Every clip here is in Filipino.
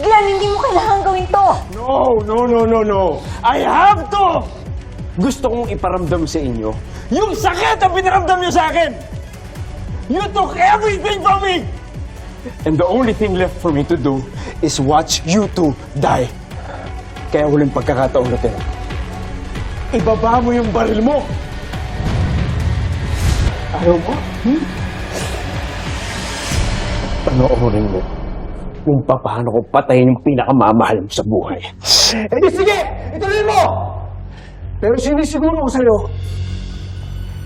Glenn, hindi mo kailangan gawin to. No. I have to! Gusto kong iparamdam sa inyo yung sakit na pinaramdam niyo sa akin! You took everything from me! And the only thing left for me to do is watch you two die. Kaya huling pagkakataon natin. Ibaba mo yung baril mo! Ayaw mo? Panoorin mo kung paano ko patayin yung pinakamamahal mo sa buhay. Eh di sige! Ituloy mo! Pero sinisiguro ko sa'yo,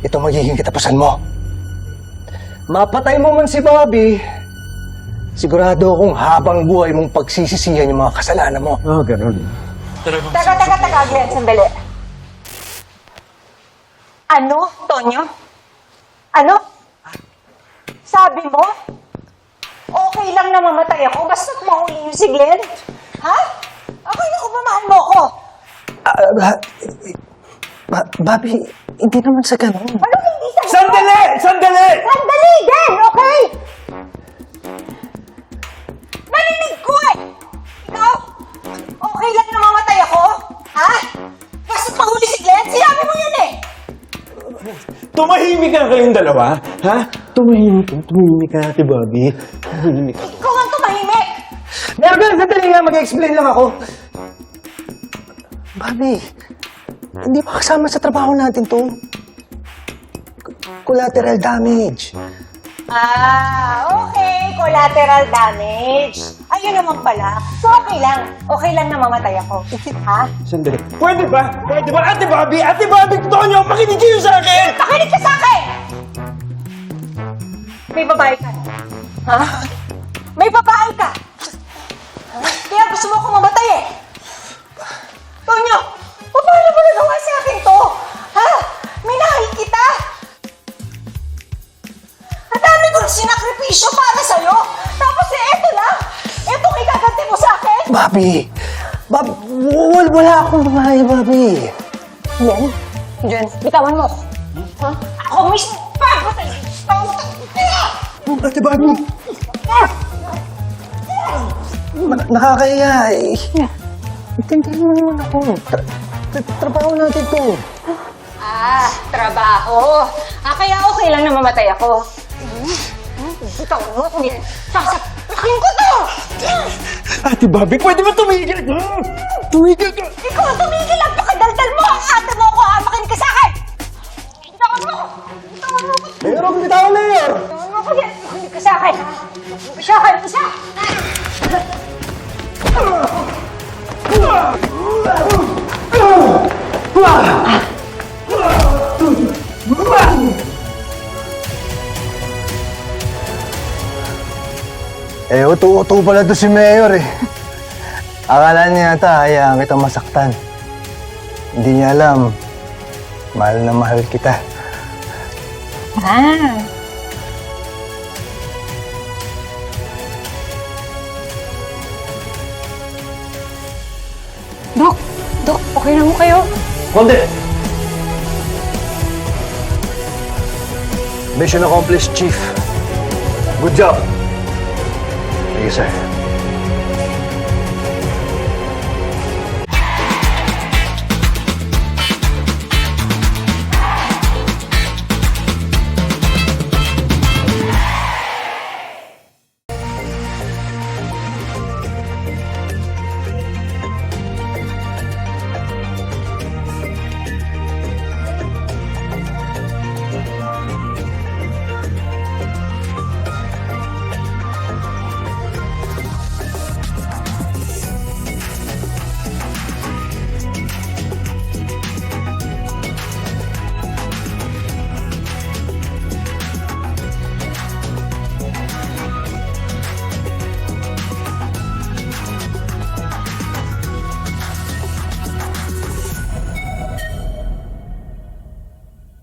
ito magiging katapusan mo. Mapatay mo man si Bobby, sigurado akong habang buhay mong pagsisisihan yung mga kasalanan mo. Ganun. Teka, Glenn, sandali. Ano, Tonyo? Ano? Sabi mo? Okay lang na mamatay ako, basta't mahuli yung si Glenn? Ha? Akala ko ba mahal mo ko? Bobby, hindi naman sa ganun. Ano hindi sa... Sandali! Sandali din, okay? Narinig ko eh! Ikaw? Okay lang na mamatay ako? Ha? Basta't mahuli si Glenn? Sinabi mo yan eh! Tumahimik ka kayong dalawa, ha? Tumahimik ka, Ate Bobby. Tumahimik ka. Ikaw ang tumahimik! Meron, sandali nga, mag-explain lang ako. Bobby, hindi pa kasama sa trabaho natin to. Collateral damage. Okay. Collateral damage. Ayun naman pala. So, okay lang. Okay lang na mamatay ako. Ha? Sandali. Pwede ba? Ate Bobby, Tonyo, makinig kayo sa akin! Pakinig ka sa akin! May babae ka. Ha? May babae ka! Kaya gusto mo akong mamatay eh. Tonyo, paano mo nagawa sa akin to? Ha? Minahal kita! Ang dami kong sinakripisyo para sa'yo! Tapos eto lang! Etong ikaganti mo sa akin! Bobby, wala akong babae, Bobby. Jen, bitawan mo. Ha? Ako mismo papatay! Ate Bobby, nakakahiya eh. Intindihin mo naman ako. Trabaho natin to. Trabaho. Kaya okay lang na mamatay ako. Bitawan mo kung yan. Sasapakin ko to! Ate Bobby, pwede ba tumigil ka? Tumigil ka! Ikaw ang tumigil lang! Pakadaldal mo! Ang ate mo ako! Makinig ka sa akin! Bitawan mo! Bitawan mo! Mayor, bitawan na yun! Bitawan mo ko yan! Makinig ka sa akin! Isa ka! Isa! Eh, uto-uto pala to si Mayor eh. Akala niya yata hayaan kita masaktan. Hindi niya alam, mahal na mahal kita. Dok, okay lang mo kayo? Konti! Mission accomplished, Chief. Good job. Sige, sir.